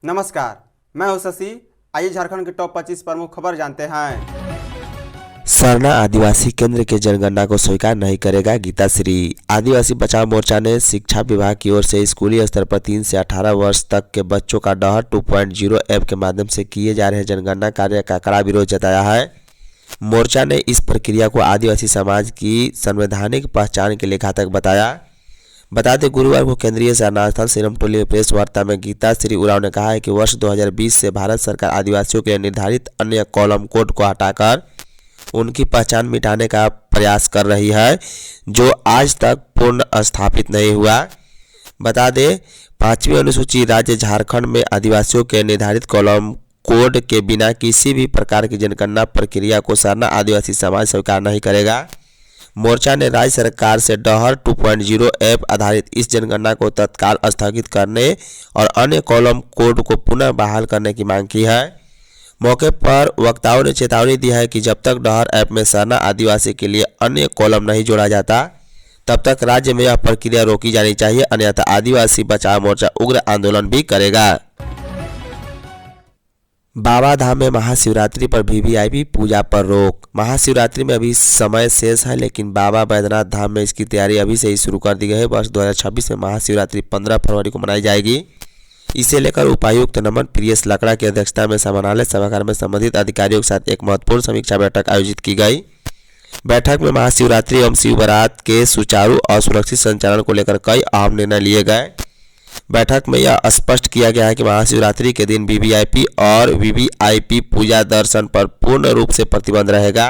नमस्कार, मैं हूं शशि। आइए झारखंड की टॉप 25 प्रमुख खबर जानते हैं। सरना आदिवासी केंद्र के जनगणना को स्वीकार नहीं करेगा गीताश्री। आदिवासी बचाव मोर्चा ने शिक्षा विभाग की ओर से स्कूली स्तर पर 3 से 18 वर्ष तक के बच्चों का डहर 2.0 ऐप के माध्यम से किए जा रहे जनगणना कार्य का कड़ा विरोध जताया है। मोर्चा ने इस प्रक्रिया को आदिवासी समाज की संवैधानिक पहचान के लिए घातक बताया। बता दें, गुरुवार को केंद्रीय सरना स्थल सिरमटोली में प्रेस वार्ता में गीताश्री उरांव ने कहा है कि वर्ष 2020 से भारत सरकार आदिवासियों के लिए निर्धारित अन्य कॉलम कोड को हटाकर उनकी पहचान मिटाने का प्रयास कर रही है, जो आज तक पूर्ण स्थापित नहीं हुआ। बता दें, 5वीं अनुसूची राज्य झारखंड में आदिवासियों के निर्धारित कॉलम कोड के बिना किसी भी प्रकार की जनगणना प्रक्रिया को सरना आदिवासी समाज स्वीकार नहीं करेगा। मोर्चा ने राज्य सरकार से डहर 2.0 ऐप आधारित इस जनगणना को तत्काल स्थगित करने और अन्य कॉलम कोड को पुनः बहाल करने की मांग की है। मौके पर वक्ताओं ने चेतावनी दी है कि जब तक डहर ऐप में सरना आदिवासी के लिए अन्य कॉलम नहीं जोड़ा जाता, तब तक राज्य में यह प्रक्रिया रोकी जानी चाहिए, अन्यथा आदिवासी बचाव मोर्चा उग्र आंदोलन भी करेगा। बाबा धाम में महाशिवरात्रि पर वीवीआईपी पूजा पर रोक। महाशिवरात्रि में अभी समय शेष है, लेकिन बाबा बैद्यनाथ धाम में इसकी तैयारी अभी से ही शुरू कर दी गई है। वर्ष 2026 में महाशिवरात्रि 15 फरवरी को मनाई जाएगी। इसे लेकर उपायुक्त नमन प्रियस लकड़ा की अध्यक्षता में समाहरणालय सभागार में संबंधित अधिकारियों के साथ एक महत्वपूर्ण समीक्षा बैठक आयोजित की गई। बैठक में महाशिवरात्रि एवं शिव बारात के सुचारू और सुरक्षित संचालन को लेकर कई अहम निर्णय लिए गए। बैठक में यह स्पष्ट किया गया है कि महाशिवरात्रि के दिन वीवीआईपी और वीवीआईपी पूजा दर्शन पर पूर्ण रूप से प्रतिबंध रहेगा।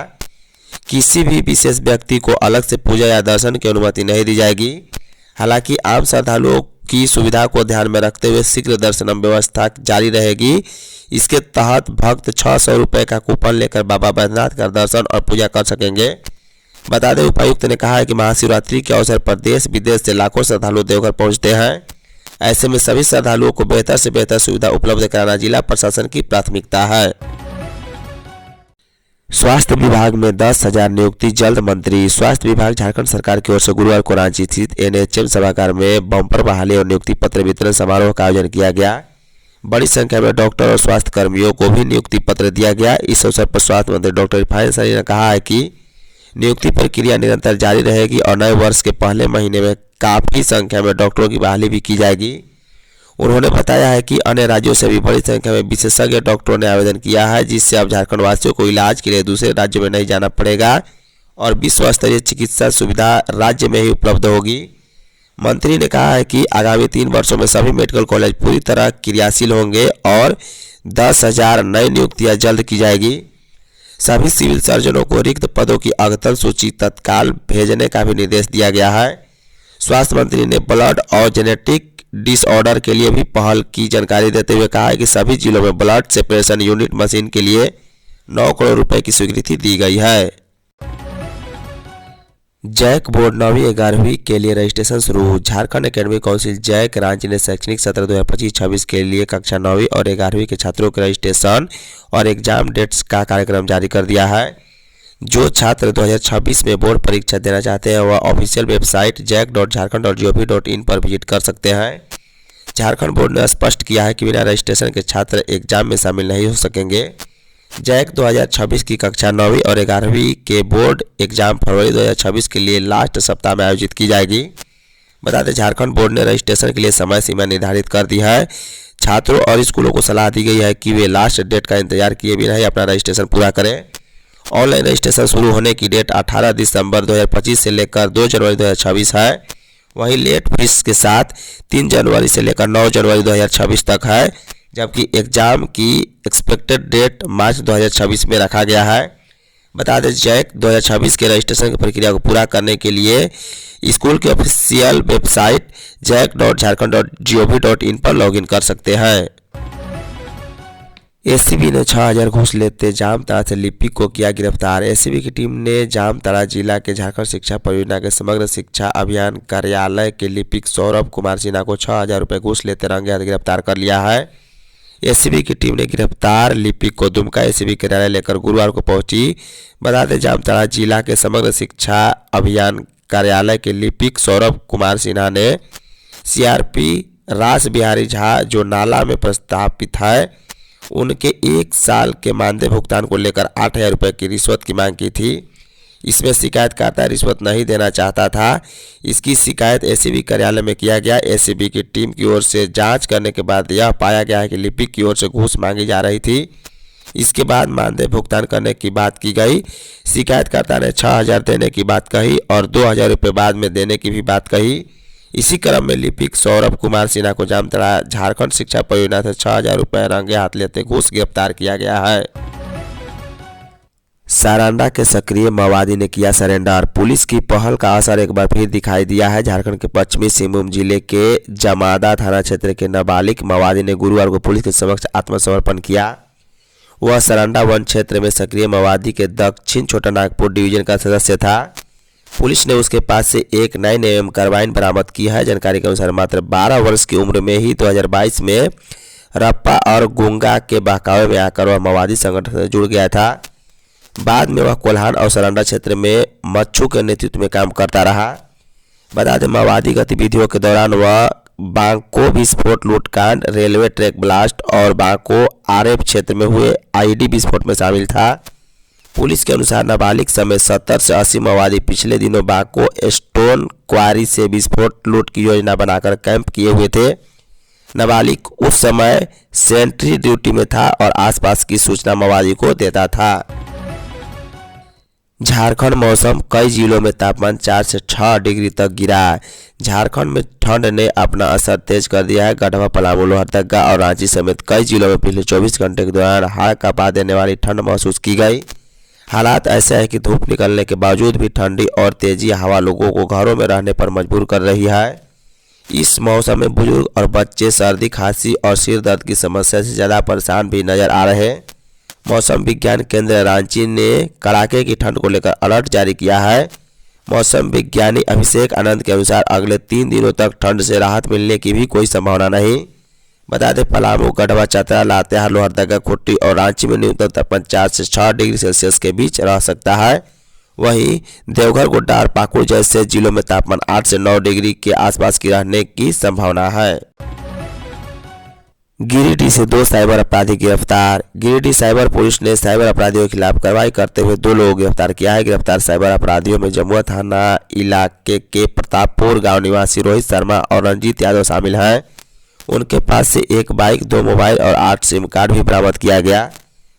किसी भी विशेष व्यक्ति को अलग से पूजा या दर्शन की अनुमति नहीं दी जाएगी। हालांकि आम श्रद्धालुओं की सुविधा को ध्यान में रखते हुए शीघ्र दर्शनम व्यवस्था जारी रहेगी। इसके तहत भक्त 600 रुपये का कूपन लेकर बाबा बैद्यनाथ का दर्शन और पूजा कर सकेंगे। बता दें, उपायुक्त ने कहा है कि महाशिवरात्रि के अवसर पर देश विदेश से लाखों श्रद्धालु देवघर पहुंचते हैं। ऐसे में सभी श्रद्धालुओं को बेहतर से बेहतर सुविधा उपलब्ध कराना जिला प्रशासन की प्राथमिकता है। स्वास्थ्य विभाग में 10,000 नियुक्ति जल्द। मंत्री स्वास्थ्य विभाग झारखंड सरकार की ओर से गुरुवार को रांची स्थित एनएचएम सभागार में बम्पर बहाली और नियुक्ति पत्र वितरण समारोह का आयोजन किया गया। बड़ी संख्या में डॉक्टर और स्वास्थ्य कर्मियों को भी नियुक्ति पत्र दिया गया। इस अवसर पर स्वास्थ्य मंत्री डॉक्टर इरफान अंसारी ने कहा है कि नियुक्ति प्रक्रिया निरंतर जारी रहेगी और नए वर्ष के पहले महीने में काफी संख्या में डॉक्टरों की बहाली भी की जाएगी। उन्होंने बताया है कि अन्य राज्यों से भी बड़ी संख्या में विशेषज्ञ डॉक्टरों ने आवेदन किया है, जिससे अब झारखंड वासियों को इलाज के लिए दूसरे राज्यों में नहीं जाना पड़ेगा और विश्व स्तरीय चिकित्सा सुविधा राज्य में ही उपलब्ध होगी। मंत्री ने कहा है कि आगामी 3 वर्षों में सभी मेडिकल कॉलेज पूरी तरह क्रियाशील होंगे और 10,000 नई नियुक्तियां जल्द की जाएगी। सभी सिविल सर्जनों को रिक्त पदों की अद्यतन सूची तत्काल भेजने का भी निर्देश दिया गया है। स्वास्थ्य मंत्री ने ब्लड और जेनेटिक डिसऑर्डर के लिए भी पहल की जानकारी देते हुए कहा है कि सभी जिलों में ब्लड सेपरेशन यूनिट मशीन के लिए 9 करोड़ रुपए की स्वीकृति दी गई है। जैक बोर्ड 9वीं 11वीं के लिए रजिस्ट्रेशन शुरू। झारखंड एकेडमिक काउंसिल जैक रांची ने शैक्षणिक सत्र 2025-26 के लिए कक्षा 9वीं और 11वीं के छात्रों के रजिस्ट्रेशन और एग्जाम डेट्स का कार्यक्रम जारी कर दिया है। जो छात्र 2026 में बोर्ड परीक्षा देना चाहते हैं वह ऑफिशियल वेबसाइट jack.jharkhand.gov.in पर विजिट कर सकते हैं। झारखंड बोर्ड ने स्पष्ट किया है कि बिना रजिस्ट्रेशन के छात्र एग्जाम में शामिल नहीं हो सकेंगे। जैक 2026 की कक्षा 9वीं और 11वीं के बोर्ड एग्जाम फरवरी 2026 के लिए लास्ट सप्ताह में आयोजित की जाएगी। बता दें, झारखंड बोर्ड ने रजिस्ट्रेशन के लिए समय सीमा निर्धारित कर दी है। छात्रों और स्कूलों को सलाह दी गई है कि वे लास्ट डेट का इंतजार किए बिना ही अपना रजिस्ट्रेशन पूरा करें। ऑनलाइन रजिस्ट्रेशन शुरू होने की डेट 18 दिसंबर 2025 से लेकर 2 जनवरी 2026 है। वहीं लेट फीस के साथ 3 जनवरी से लेकर 9 जनवरी 2026 तक है, जबकि एग्जाम की एक्सपेक्टेड डेट मार्च 2026 में रखा गया है। बता दें, जैक 2026 के रजिस्ट्रेशन की प्रक्रिया को पूरा करने के लिए स्कूल की ऑफिशियल वेबसाइट jack.jharkhand.gov.in पर लॉगिन कर सकते हैं। एसीबी ने 6,000 घूस लेते जामताड़ा से लिपिक को किया गिरफ्तार। एसीबी की टीम ने जामताड़ा जिला के झारखंड शिक्षा परियोजना के समग्र शिक्षा अभियान कार्यालय के लिपिक सौरभ कुमार सिन्हा को 6,000 रुपये घूस लेते रंगे हाथ गिरफ्तार कर लिया है। एसीबी की टीम ने गिरफ्तार लिपिक को दुमका एसीबी कार्यालय लेकर गुरुवार को पहुंची। बता दें जामताड़ा जिला के समग्र शिक्षा अभियान कार्यालय के लिपिक सौरभ कुमार सिन्हा ने सीआरपी रास बिहारी झा जो नाला में प्रस्थापित है उनके 1 साल के मानदेय भुगतान को लेकर 8,000 रुपये की रिश्वत की मांग की थी। इसमें शिकायतकर्ता रिश्वत नहीं देना चाहता था। इसकी शिकायत एसीबी कार्यालय में किया गया। एसीबी की टीम की ओर से जांच करने के बाद यह पाया गया है कि लिपिक की ओर से घूस मांगी जा रही थी। इसके बाद मानदेय भुगतान करने की बात की गई। शिकायतकर्ता ने 6,000 देने की बात कही और 2,000 रुपये बाद में देने की भी बात कही। इसी क्रम में लिपिक सौरभ कुमार सिन्हा को जामताड़ा झारखंड शिक्षा परियोजना से 6,000 रुपये रंगे हाथ लेते घूस गिरफ्तार किया गया है। सारंडा के सक्रिय माओवादी ने किया सरेंडर। पुलिस की पहल का असर एक बार फिर दिखाई दिया है। झारखंड के पश्चिमी सिंहभूम जिले के जमादा थाना क्षेत्र के नाबालिग माओवादी ने गुरुवार को पुलिस के समक्ष आत्मसमर्पण किया। वह सारंडा वन क्षेत्र में सक्रिय माओवादी के दक्षिण छोटा नागपुर डिवीजन का सदस्य था। पुलिस ने उसके पास से एक 9mm कार्बाइन बरामद की है। जानकारी के अनुसार मात्र 12 वर्ष की उम्र में ही 2022 में रप्पा और गुंगा के बहकावे में आकर वह माओवादी संगठन से जुड़ गया था। बाद में वह कोल्हान और सारंडा क्षेत्र में मच्छू के नेतृत्व में काम करता रहा। बता दें माओवादी गतिविधियों के दौरान वह बांको विस्फोट लूटकांड, रेलवे ट्रैक ब्लास्ट और बांको आरएफ क्षेत्र में हुए आईडी विस्फोट में शामिल था। पुलिस के अनुसार नाबालिग समेत 70 से 80 माओवादी पिछले दिनों बांको स्टोन क्वारी से विस्फोट लूट की योजना बनाकर कैंप किए हुए थे। नाबालिग उस समय सेंट्री ड्यूटी में था और आसपास की सूचना माओवादी को देता था। झारखंड मौसम, कई जिलों में तापमान 4 से 6 डिग्री तक गिरा। झारखंड में ठंड ने अपना असर तेज कर दिया है। गढ़वा, पलामू, लोहरदगा और रांची समेत कई जिलों में पिछले 24 घंटे के दौरान हाड़ कांपा देने वाली ठंड महसूस की गई। हालात ऐसे है कि धूप निकलने के बावजूद भी ठंडी और तेजी हवा लोगों को घरों में रहने पर मजबूर कर रही है। इस मौसम में बुजुर्ग और बच्चे सर्दी, खांसी और सिर दर्द की समस्या से ज़्यादा परेशान भी नजर आ रहे हैं। मौसम विज्ञान केंद्र रांची ने कड़ाके की ठंड को लेकर अलर्ट जारी किया है। मौसम विज्ञानी अभिषेक आनंद के अनुसार अगले 3 दिनों तक ठंड से राहत मिलने की भी कोई संभावना नहीं। बता दें पलामू, गढ़वा, चतरा, लातेहार, लोहरदगा, खूंटी और रांची में न्यूनतम तापमान 4 से 6 डिग्री सेल्सियस के बीच रह सकता है। वहीं देवघर, गोड्डा और पाकुड़ जैसे जिलों में तापमान 8 से 9 डिग्री के आसपास की रहने की संभावना है। गिरिडीह से 2 साइबर अपराधी गिरफ्तार। गिरिडीह साइबर पुलिस ने साइबर अपराधियों के खिलाफ कार्रवाई करते हुए 2 लोगों को गिरफ्तार किया है। गिरफ्तार साइबर अपराधियों में जमुआ थाना इलाके के प्रतापपुर गांव निवासी रोहित शर्मा और रंजीत यादव शामिल हैं। उनके पास से 1 बाइक, 2 मोबाइल और 8 सिम कार्ड भी बरामद किया गया।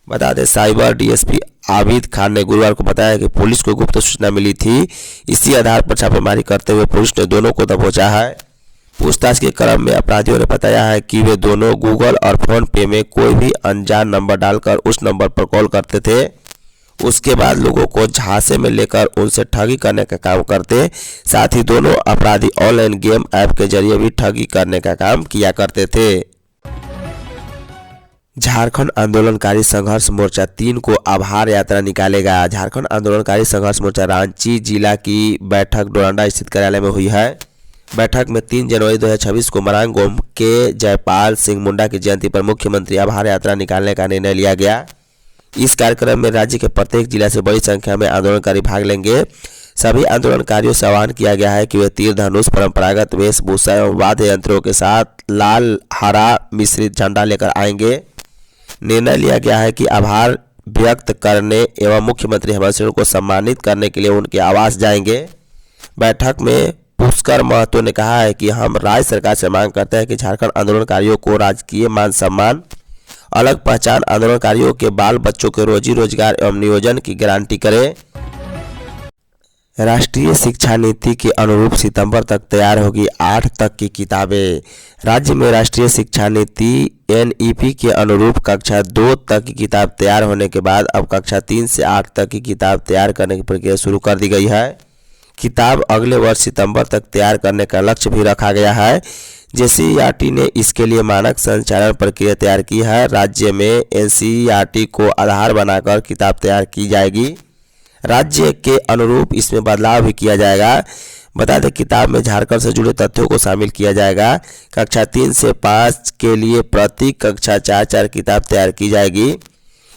बता दें साइबर डीएसपी आबिद खान ने गुरुवार को बताया कि पुलिस को गुप्त सूचना मिली थी। इसी आधार पर छापेमारी करते हुए पुलिस ने दोनों को दबोचा है। पूछताछ के क्रम में अपराधियों ने बताया है कि वे दोनों गूगल और फोन पे में कोई भी अनजान नंबर डालकर उस नंबर पर कॉल करते थे। उसके बाद लोगों को झांसे में लेकर उनसे ठगी करने का काम करते। साथ ही दोनों अपराधी ऑनलाइन गेम ऐप के जरिए भी ठगी करने का काम किया करते थे। झारखंड आंदोलनकारी संघर्ष मोर्चा 3 को आभार यात्रा निकालेगा। झारखंड आंदोलनकारी संघर्ष मोर्चा रांची जिला की बैठक डोरंडा स्थित कार्यालय में हुई है। बैठक में 3 जनवरी 2026 को मरांगोम के जयपाल सिंह मुंडा की जयंती पर मुख्यमंत्री आभार यात्रा निकालने का निर्णय लिया गया। इस कार्यक्रम में राज्य के प्रत्येक जिला से बड़ी संख्या में आंदोलनकारी भाग लेंगे। सभी आंदोलनकारियों से आह्वान किया गया है कि वे तीर धनुष, परंपरागत वेशभूषा एवं वाद्य यंत्रों के साथ लाल हरा मिश्रित झंडा लेकर आएंगे। निर्णय लिया गया है कि आभार व्यक्त करने एवं मुख्यमंत्री हेमंत सोरेन को सम्मानित करने के लिए उनके आवास जाएंगे। बैठक में पुष्कर महतो ने कहा है कि हम राज्य सरकार से मांग करते हैं कि झारखंड आंदोलनकारियों को राजकीय मान सम्मान, अलग पहचान, आंदोलनकारियों के बाल बच्चों के रोजी रोजगार एवं नियोजन की गारंटी करें। राष्ट्रीय शिक्षा नीति के अनुरूप सितंबर तक तैयार होगी 8 तक की किताबें। राज्य में राष्ट्रीय शिक्षा नीति एनईपी के अनुरूप कक्षा 2 तक की किताब तैयार होने के बाद अब कक्षा 3 से 8 तक की किताब तैयार करने की प्रक्रिया शुरू कर दी गई है। किताब अगले वर्ष सितंबर तक तैयार करने का लक्ष्य भी रखा गया है। जेसीईआरटी ने इसके लिए मानक संचालन प्रक्रिया तैयार की है। राज्य में एनसीईआरटी को आधार बनाकर किताब तैयार की जाएगी। राज्य के अनुरूप इसमें बदलाव भी किया जाएगा। बता दें किताब में झारखंड से जुड़े तथ्यों को शामिल किया जाएगा। कक्षा 3 से 5 के लिए प्रति कक्षा 4 किताब तैयार की जाएगी।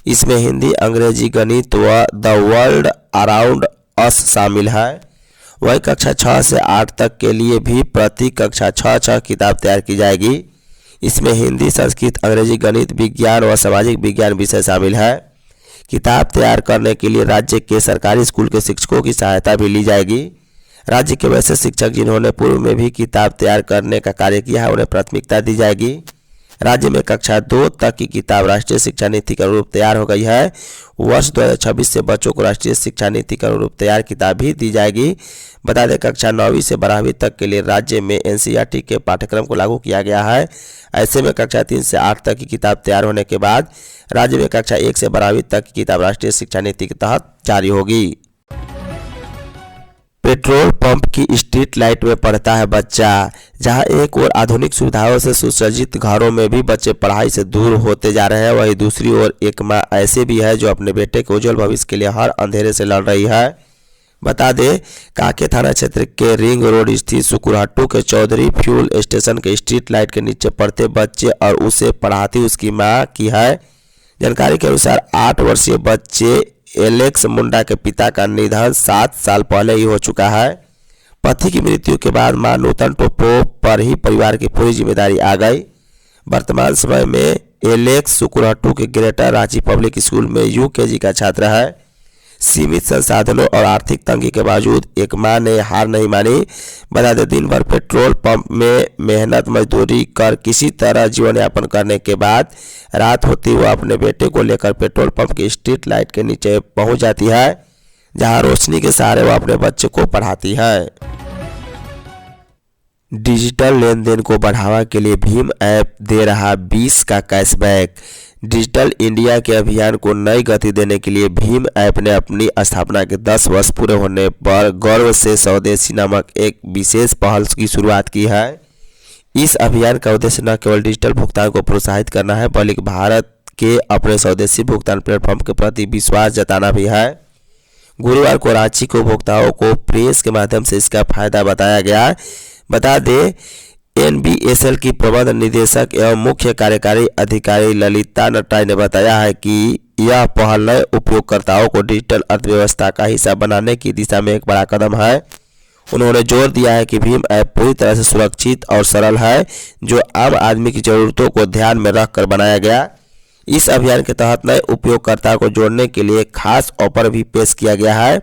इसमें हिंदी, अंग्रेजी, गणित व द वर्ल्ड अराउंड अस शामिल है। वही कक्षा 6 से 8 तक के लिए भी प्रति कक्षा 6 किताब तैयार की जाएगी। इसमें हिंदी, संस्कृत, अंग्रेजी, गणित, विज्ञान व सामाजिक विज्ञान विषय शामिल है। किताब तैयार करने के लिए राज्य के सरकारी स्कूल के शिक्षकों की सहायता भी ली जाएगी। राज्य के वैसे शिक्षक जिन्होंने पूर्व में भी किताब तैयार करने का कार्य किया है उन्हें प्राथमिकता दी जाएगी। राज्य में कक्षा 2 तक की किताब राष्ट्रीय शिक्षा नीति के अनुरूप तैयार हो गई है। वर्ष 2026 से बच्चों को राष्ट्रीय शिक्षा नीति के अनुरूप तैयार किताब भी दी जाएगी। बता दें कक्षा 9वीं से 12वीं तक के लिए राज्य में एनसीईआरटी के पाठ्यक्रम को लागू किया गया है। ऐसे में कक्षा 3 से 8 तक की किताब तैयार होने के बाद राज्य में कक्षा 1 से 12वीं तक की किताब राष्ट्रीय शिक्षा नीति के तहत जारी होगी। पेट्रोल पंप की स्ट्रीट लाइट में पढ़ता है बच्चा। जहां एक ओर आधुनिक सुविधाओं से सुसज्जित घरों में भी बच्चे पढ़ाई से दूर होते जा रहे हैं, वहीं दूसरी ओर एक मां ऐसे भी है जो अपने बेटे के उज्जवल भविष्य के लिए हर अंधेरे से लड़ रही है। बता दें कांके थाना क्षेत्र के रिंग रोड स्थित सुकुरहट्टू के चौधरी फ्यूल स्टेशन के स्ट्रीट लाइट के नीचे पढ़ते बच्चे और उसे पढ़ाती उसकी मां की है। जानकारी के अनुसार 8 वर्षीय बच्चे एलेक्स मुंडा के पिता का निधन 7 साल पहले ही हो चुका है। पति की मृत्यु के बाद मां नूतन टोपो पर ही परिवार की पूरी जिम्मेदारी आ गई। वर्तमान समय में एलेक्स सुकुरहट्टू के ग्रेटर रांची पब्लिक स्कूल में यूकेजी का छात्र है। सीमित संसाधनों और आर्थिक तंगी के बावजूद एक मां ने हार नहीं मानी। बता दें दिन भर पेट्रोल पंप में मेहनत मजदूरी कर किसी तरह जीवन यापन करने के बाद रात होती वह अपने बेटे को लेकर पेट्रोल पंप की स्ट्रीट लाइट के नीचे पहुंच जाती है, जहां रोशनी के सहारे वह अपने बच्चे को पढ़ाती है। डिजिटल लेन देन को बढ़ावा के लिए भीम ऐप दे रहा 20 का कैशबैक। डिजिटल इंडिया के अभियान को नई गति देने के लिए भीम ऐप ने अपनी स्थापना के 10 वर्ष पूरे होने पर गौरव से स्वदेशी नामक एक विशेष पहल की शुरुआत की है। इस अभियान का उद्देश्य न केवल डिजिटल भुगतान को प्रोत्साहित करना है बल्कि भारत के अपने स्वदेशी भुगतान प्लेटफॉर्म के प्रति विश्वास जताना भी है। गुरुवार को रांची को उपभोक्ताओं को प्रेस के माध्यम से इसका फायदा बताया गया। बता दें NBSL की प्रबंध निदेशक एवं मुख्य कार्यकारी अधिकारी ललिता नटराज ने बताया है कि यह पहल नए उपयोगकर्ताओं को डिजिटल अर्थव्यवस्था का हिस्सा बनाने की दिशा में एक बड़ा कदम है। उन्होंने जोर दिया है कि भीम ऐप पूरी तरह से सुरक्षित और सरल है, जो आम आदमी की जरूरतों को ध्यान में रखकर बनाया गया। इस अभियान के तहत नए उपयोगकर्ता को जोड़ने के लिए खास ऑफर भी पेश किया गया है।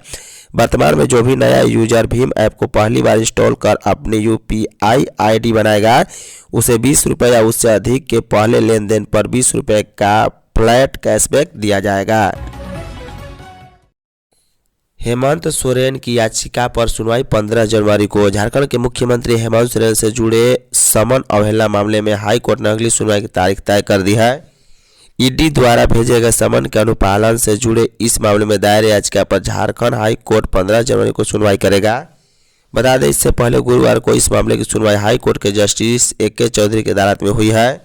वर्तमान में जो भी नया यूजर भीम ऐप को पहली बार इंस्टॉल कर अपनी UPI ID बनाएगा उसे 20 रुपये या उससे अधिक के पहले लेन देन पर 20 रुपये का फ्लैट कैशबैक दिया जाएगा। हेमंत सोरेन की याचिका पर सुनवाई 15 जनवरी को। झारखंड के मुख्यमंत्री हेमंत सोरेन से जुड़े समन अवहेलना मामले में हाई कोर्ट ने अगली सुनवाई की तारीख तय कर दी है। ईडी द्वारा भेजे गए समन के अनुपालन से जुड़े इस मामले में दायर याचिका पर झारखंड हाई कोर्ट 15 जनवरी को सुनवाई करेगा। बता दें इससे पहले गुरुवार को इस मामले की सुनवाई हाई कोर्ट के जस्टिस AK चौधरी की अदालत में हुई है।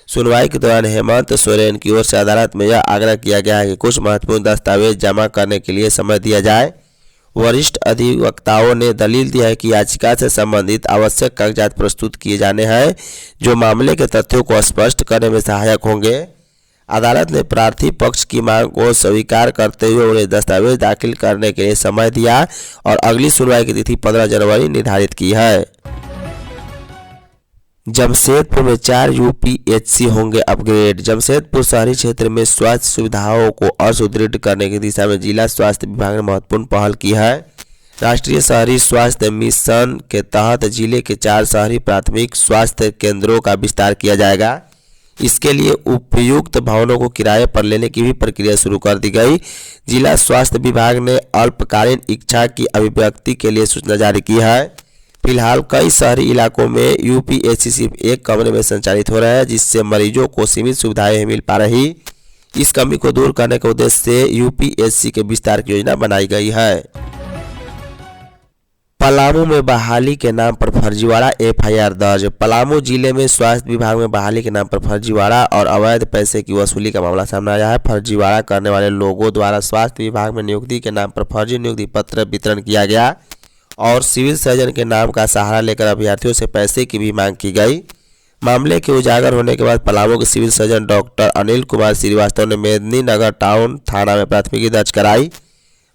सुनवाई के दौरान हेमंत सोरेन की ओर से अदालत में यह आग्रह किया गया है कि कुछ महत्वपूर्ण दस्तावेज जमा करने के लिए समय दिया जाए। वरिष्ठ अधिवक्ताओं ने दलील दी है कि याचिका से संबंधित आवश्यक कागजात प्रस्तुत किए जाने हैं जो मामले के तथ्यों को स्पष्ट करने में सहायक होंगे। अदालत ने प्रार्थी पक्ष की मांग को स्वीकार करते हुए उन्हें दस्तावेज दाखिल करने के लिए समय दिया और अगली सुनवाई की तिथि 15 जनवरी निर्धारित की है। जमशेदपुर में 4 UPHC होंगे अपग्रेड। जमशेदपुर शहरी क्षेत्र में स्वास्थ्य सुविधाओं को और सुदृढ़ करने की दिशा में जिला स्वास्थ्य विभाग ने महत्वपूर्ण पहल की है। राष्ट्रीय शहरी स्वास्थ्य मिशन के तहत जिले के 4 शहरी प्राथमिक स्वास्थ्य केंद्रों का विस्तार किया जाएगा। इसके लिए उपयुक्त भवनों को किराए पर लेने की भी प्रक्रिया शुरू कर दी गई। जिला स्वास्थ्य विभाग ने अल्पकालीन इच्छा की अभिव्यक्ति के लिए सूचना जारी की है। फिलहाल कई शहरी इलाकों में UPHC सिर्फ एक कमरे में संचालित हो रहे हैं, जिससे मरीजों को सीमित सुविधाएं मिल पा रही। इस कमी को दूर करने के उद्देश्य से UPHC के विस्तार की योजना बनाई गई है। पलामू में बहाली के नाम पर फर्जीवाड़ा FIR दर्ज। पलामू जिले में स्वास्थ्य विभाग में बहाली के नाम पर फर्जीवाड़ा और अवैध पैसे की वसूली का मामला सामने आया है। फर्जीवाड़ा करने वाले लोगों द्वारा स्वास्थ्य विभाग में नियुक्ति के नाम पर फर्जी नियुक्ति पत्र वितरण किया गया और सिविल सर्जन के नाम का सहारा लेकर अभ्यर्थियों से पैसे की भी मांग की गई। मामले के उजागर होने के बाद पलामू के civil surgeon doctor Anil Kumar Shrivastava ने मेदिनीनगर टाउन थाना में प्राथमिकी दर्ज कराई।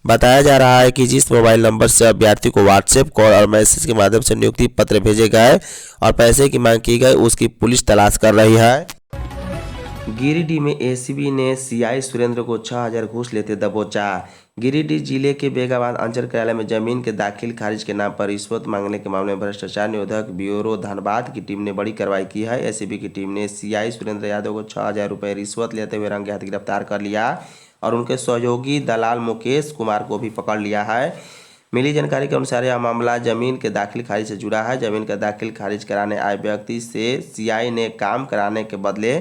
बताया जा रहा है कि जिस मोबाइल नंबर से अभ्यर्थी को व्हाट्सएप कॉल और मैसेज के माध्यम से नियुक्ति पत्र भेजे गए और पैसे की मांग की गई, उसकी पुलिस तलाश कर रही है। गिरिडीह में एसीबी ने सीआई सुरेंद्र को 6000 घूस लेते दबोचा। गिरिडीह जिले के बेगाबाद अंचल कार्यालय में जमीन के दाखिल खारिज के नाम पर रिश्वत मांगने के मामले में भ्रष्टाचार निरोधक ब्यूरो धनबाद की टीम ने बड़ी कार्रवाई की है। एसीबी की टीम ने सीआई सुरेंद्र यादव को 6000 रुपये रिश्वत लेते हुए रंगे हाथ गिरफ्तार कर लिया और उनके सहयोगी दलाल मुकेश कुमार को भी पकड़ लिया है। मिली जानकारी के अनुसार यह मामला जमीन के दाखिल खारिज से जुड़ा है। जमीन का दाखिल खारिज कराने आए व्यक्ति से सीआई ने काम कराने के बदले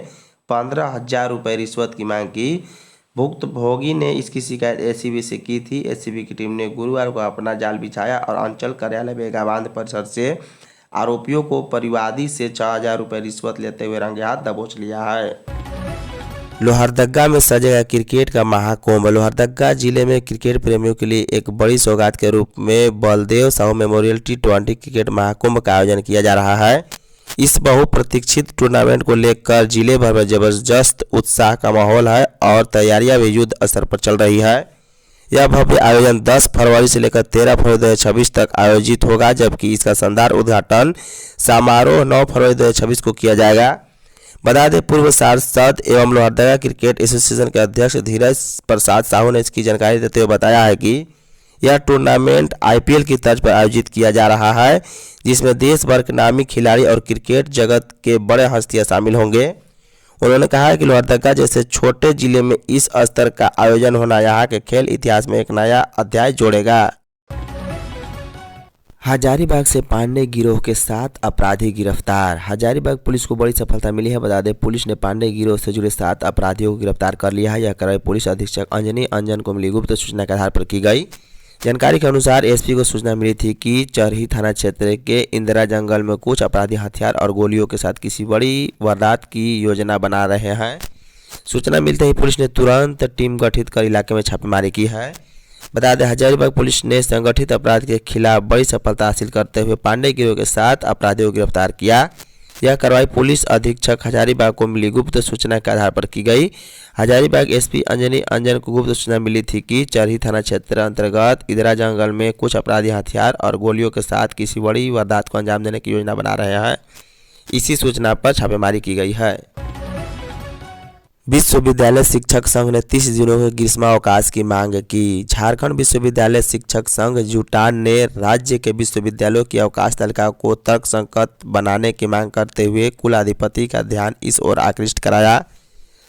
15,000 रुपये रिश्वत की मांग की। भुक्तभोगी ने इसकी शिकायत एसीबी से की थी। एसीबी की टीम ने गुरुवार को अपना जाल बिछाया और अंचल कार्यालय बेगाबाद परिसर से आरोपियों को परिवादी से 6000 रुपये रिश्वत लेते हुए रंगे हाथ दबोच लिया है। लोहरदगा में सजेगा क्रिकेट का महाकुंभ। लोहरदगा जिले में क्रिकेट प्रेमियों के लिए एक बड़ी सौगात के रूप में Baldev Sahu memorial T20 cricket Mahakumbh का आयोजन किया जा रहा है। इस बहुप्रतीक्षित टूर्नामेंट को लेकर जिले भर में जबरदस्त उत्साह का माहौल है और तैयारियां भी युद्ध स्तर पर चल रही है। यह भव्य आयोजन 10 फरवरी से लेकर 13 फरवरी 2026 तक आयोजित होगा, जबकि इसका शानदार उद्घाटन समारोह 9 फरवरी 2026 को किया जाएगा। बता दें, पूर्व सांसद एवं लोहरदगा क्रिकेट एसोसिएशन के अध्यक्ष धीरज प्रसाद साहू ने इसकी जानकारी देते हुए बताया है कि यह टूर्नामेंट आईपीएल की तर्ज पर आयोजित किया जा रहा है, जिसमें देश भर के नामी खिलाड़ी और क्रिकेट जगत के बड़े हस्तियां शामिल होंगे। उन्होंने कहा है कि लोहरदगा जैसे छोटे जिले में इस स्तर का आयोजन होना यहाँ के खेल इतिहास में एक नया अध्याय जोड़ेगा। हजारीबाग से पांडे गिरोह के 7 अपराधी गिरफ्तार। हजारीबाग पुलिस को बड़ी सफलता मिली है। बता दें, पुलिस ने पांडे गिरोह से जुड़े 7 अपराधियों को गिरफ्तार कर लिया है। यह कार्रवाई पुलिस अधीक्षक अंजनी अंजन को मिली गुप्त सूचना के आधार पर की गई। जानकारी के अनुसार एसपी को सूचना मिली थी कि चरही थाना क्षेत्र के इंदिरा जंगल में कुछ अपराधी हथियार और गोलियों के साथ किसी बड़ी वारदात की योजना बना रहे हैं। सूचना मिलते ही पुलिस ने तुरंत टीम गठित कर इलाके में छापेमारी की है। बता दें, हजारीबाग पुलिस ने संगठित अपराध के खिलाफ बड़ी सफलता हासिल करते हुए पांडे गिरोह के 7 अपराधियों को गिरफ्तार किया। यह कार्रवाई पुलिस अधीक्षक हजारीबाग को मिली गुप्त सूचना के आधार पर की गई। हजारीबाग एसपी अंजनी अंजन को गुप्त सूचना मिली थी कि चरही थाना क्षेत्र अंतर्गत इंदिरा जंगल में कुछ अपराधी हथियार और गोलियों के साथ किसी बड़ी वारदात को अंजाम देने की योजना बना रहे हैं। इसी सूचना पर छापेमारी की गई है। विश्वविद्यालय शिक्षक संघ ने 30 दिनों के ग्रीष्मावकाश की मांग की। झारखंड विश्वविद्यालय शिक्षक संघ जुटान ने राज्य के विश्वविद्यालयों की अवकाश तालिका को तर्कसंगत बनाने की मांग करते हुए कुलाधिपति का ध्यान इस ओर आकृष्ट कराया।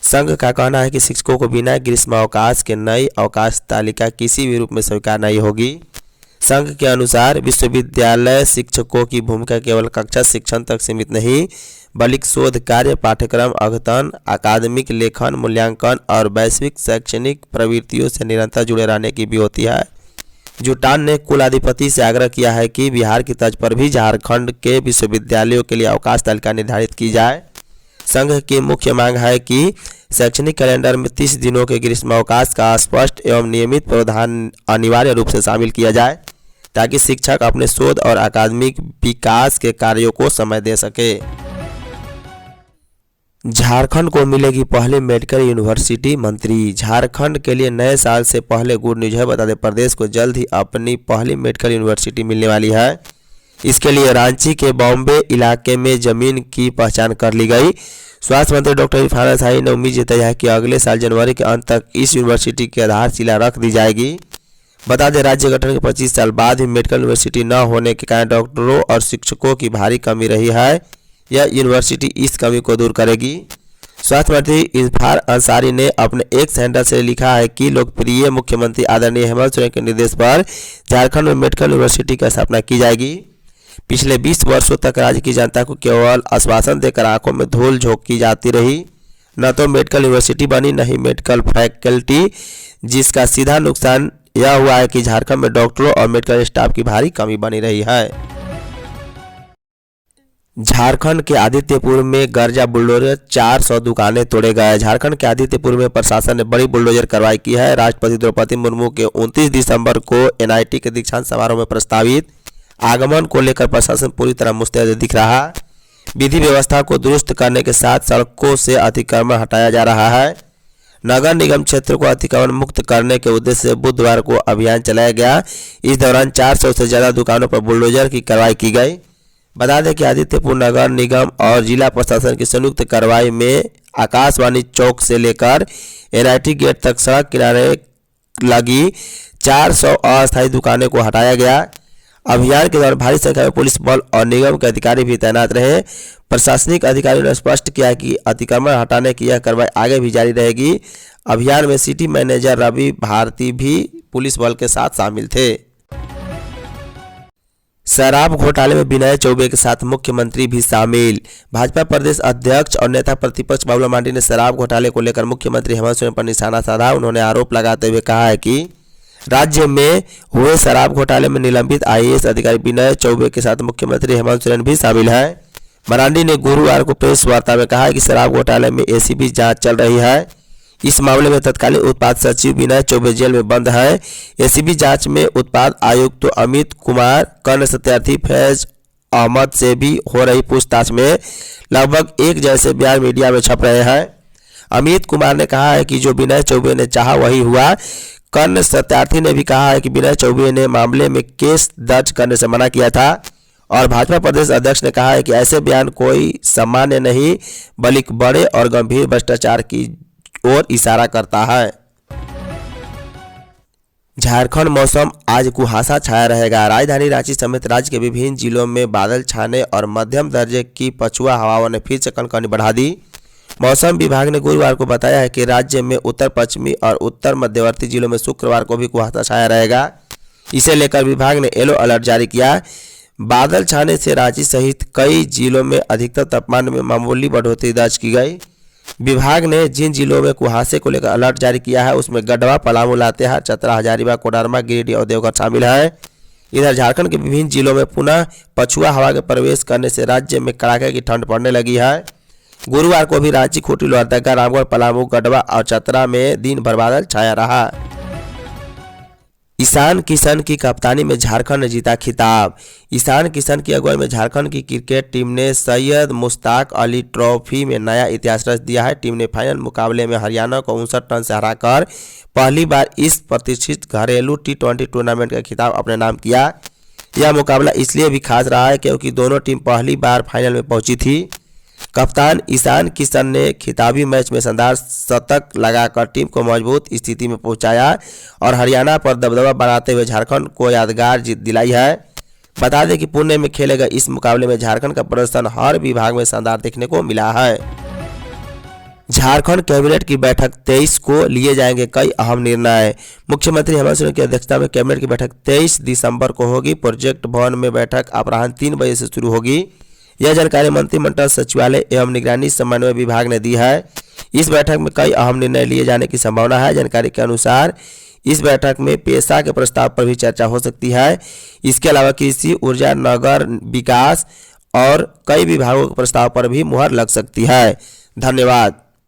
संघ का कहना है कि शिक्षकों को बिना ग्रीष्मावकाश के नई अवकाश तालिका किसी भी रूप में स्वीकार नहीं होगी। संघ के अनुसार विश्वविद्यालय शिक्षकों की भूमिका केवल कक्षा शिक्षण तक सीमित नहीं, बल्कि शोध कार्य, पाठ्यक्रम अद्यतन, अकादमिक लेखन, मूल्यांकन और वैश्विक शैक्षणिक प्रवृत्तियों से निरंतर जुड़े रहने की भी होती है। जुटान ने कुलाधिपति से आग्रह किया है कि बिहार की तर्ज पर भी झारखंड के विश्वविद्यालयों के लिए अवकाश तालिका निर्धारित की जाए। संघ की मुख्य मांग है कि शैक्षणिक कैलेंडर में 30 दिनों के ग्रीष्मावकाश का स्पष्ट एवं नियमित प्रावधान अनिवार्य रूप से शामिल किया जाए, ताकि शिक्षक अपने शोध और अकादमिक विकास के कार्यों को समय दे सके। झारखंड को मिलेगी पहली मेडिकल यूनिवर्सिटी। मंत्री झारखंड के लिए नए साल से पहले गुड न्यूज है। बता दें, प्रदेश को जल्द ही अपनी पहली मेडिकल यूनिवर्सिटी मिलने वाली है। इसके लिए रांची के बॉम्बे इलाके में जमीन की पहचान कर ली गई। स्वास्थ्य मंत्री डॉक्टर इरफान अंसारी ने उम्मीद जताई है कि अगले साल जनवरी के अंत तक इस यूनिवर्सिटी की आधारशिला रख दी जाएगी। बता दें, राज्य गठन के 25 साल बाद भी मेडिकल यूनिवर्सिटी न होने के कारण डॉक्टरों और शिक्षकों की भारी कमी रही है। यह यूनिवर्सिटी इस कमी को दूर करेगी। स्वास्थ्य मंत्री इरफान अंसारी ने अपने एक हैंडल से लिखा है कि लोकप्रिय मुख्यमंत्री आदरणीय हेमंत सोरेन के निर्देश पर झारखंड में मेडिकल यूनिवर्सिटी की स्थापना की जाएगी। पिछले 20 वर्षों तक राज्य की जनता को केवल आश्वासन देकर आंखों में धूल झोंकी जाती रही। न तो मेडिकल यूनिवर्सिटी बनी, न ही मेडिकल फैकल्टी, जिसका सीधा नुकसान यह हुआ है कि झारखंड में डॉक्टरों और मेडिकल स्टाफ की भारी कमी बनी रही है। झारखंड के आदित्यपुर में गर्जा बुलडोजर 400 दुकानें तोड़े गए। झारखंड के आदित्यपुर में प्रशासन ने बड़ी बुलडोजर कार्रवाई की है। राष्ट्रपति द्रौपदी मुर्मू के 29 दिसंबर को एनआईटी के दीक्षांत समारोह में प्रस्तावित आगमन को लेकर प्रशासन पूरी तरह मुस्तैद दिख रहा। विधि व्यवस्था को दुरुस्त करने के साथ सड़कों से अतिक्रमण हटाया जा रहा है। नगर निगम क्षेत्र को अतिक्रमण मुक्त करने के उद्देश्य से बुधवार को अभियान चलाया गया। इस दौरान 400 से ज़्यादा दुकानों पर बुलडोजर की कार्रवाई की गई। बता दें कि आदित्यपुर नगर निगम और जिला प्रशासन की संयुक्त कार्रवाई में आकाशवाणी चौक से लेकर NIT गेट तक सड़क किनारे लगी 400 अस्थायी दुकानें को हटाया गया। अभियान के दौरान भारी संख्या में पुलिस बल और निगम के अधिकारी भी तैनात रहे। प्रशासनिक अधिकारियों ने स्पष्ट किया कि अतिक्रमण हटाने की यह कार्रवाई आगे भी जारी रहेगी। अभियान में सिटी मैनेजर रवि भारती भी पुलिस बल के साथ शामिल थे। शराब घोटाले में विनय चौबे के साथ मुख्यमंत्री भी शामिल। भाजपा प्रदेश अध्यक्ष और नेता प्रतिपक्ष बाबूलाल मरांडी ने शराब घोटाले को लेकर मुख्यमंत्री हेमंत सोरेन पर निशाना साधा। उन्होंने आरोप लगाते हुए कहा है कि राज्य में हुए शराब घोटाले में निलंबित IAS अधिकारी विनय चौबे के साथ मुख्यमंत्री हेमंत सोरेन भी शामिल है। मरांडी ने गुरुवार को प्रेस वार्ता में कहा कि शराब घोटाले में ACB जांच चल रही है। इस मामले में तत्कालीन उत्पाद सचिव विनय चौबे जेल में बंद है। ACB जांच में उत्पाद आयुक्त तो अमित कुमार, कर्ण सत्यार्थी फैज अहमद से भी हो रही पूछताछ में लगभग एक जैसे बयान मीडिया में छप रहे हैं। अमित कुमार ने कहा है कि जो विनय चौबे ने चाहा वही हुआ। कर्ण सत्यार्थी ने भी कहा है कि विनय चौबे ने मामले में केस दर्ज करने से मना किया था। और भाजपा प्रदेश अध्यक्ष ने कहा है कि ऐसे बयान कोई सामान्य नहीं बल्कि बड़े और गंभीर भ्रष्टाचार की ओर इशारा करता है। झारखंड मौसम आज कुहासा छाया रहेगा। राजधानी रांची समेत राज्य के विभिन्न जिलों में बादल छाने और मध्यम दर्जे की पछुआ हवाओं ने फिर से कनकनी बढ़ा दी। मौसम विभाग ने गुरुवार को बताया है कि राज्य में उत्तर पश्चिमी और उत्तर मध्यवर्ती जिलों में शुक्रवार को भी कुहासा छाया रहेगा। इसे लेकर विभाग ने येलो अलर्ट जारी किया। बादल छाने से रांची सहित कई जिलों में अधिकतम तापमान में मामूली बढ़ोतरी दर्ज की गई। विभाग ने जिन जिलों में कुहासे को लेकर अलर्ट जारी किया है उसमें गढ़वा, पलामू, लातेहार, चतरा, हजारीबाग, कोडरमा, गिरिडीह और देवघर शामिल है। इधर झारखंड के विभिन्न जिलों में पुनः पछुआ हवा के प्रवेश करने से राज्य में कड़ाके की ठंड पड़ने लगी है। गुरुवार को भी रांची, खूंटी, लोहरदगा, रामगढ़, पलामू, गढ़वा और चतरा में दिन भर बादल छाया रहा। ईशान किशन की कप्तानी में झारखंड ने जीता खिताब। ईशान किशन की अगुवाई में झारखंड की क्रिकेट टीम ने सैयद मुश्ताक अली ट्रॉफी में नया इतिहास रच दिया है। टीम ने फाइनल मुकाबले में हरियाणा को 59 रन से हराकर पहली बार इस प्रतिष्ठित घरेलू T20 टूर्नामेंट का खिताब अपने नाम किया। यह मुकाबला इसलिए भी खास रहा है क्योंकि दोनों टीम पहली बार फाइनल में पहुंची थी। कप्तान ईशान किशन ने खिताबी मैच में शानदार शतक लगाकर टीम को मजबूत स्थिति में पहुंचाया और हरियाणा पर दबदबा बनाते हुए झारखंड को यादगार जीत दिलाई है। बता दें कि पुणे में खेले गए इस मुकाबले में झारखंड का प्रदर्शन हर विभाग में शानदार देखने को मिला है। झारखंड कैबिनेट की बैठक 23 को लिए जाएंगे कई अहम निर्णय। मुख्यमंत्री हेमंत सोरेन की अध्यक्षता में कैबिनेट की बैठक 23 दिसंबर को होगी। प्रोजेक्ट भवन में बैठक अपराह्न 3 बजे से शुरू होगी। यह जानकारी मंत्रिमंडल सचिवालय एवं निगरानी समन्वय विभाग ने दी है। इस बैठक में कई अहम निर्णय लिए जाने की संभावना है। जानकारी के अनुसार इस बैठक में पेशा के प्रस्ताव पर भी चर्चा हो सकती है। इसके अलावा कृषि, ऊर्जा, नगर विकास और कई विभागों के प्रस्ताव पर भी मुहर लग सकती है। धन्यवाद।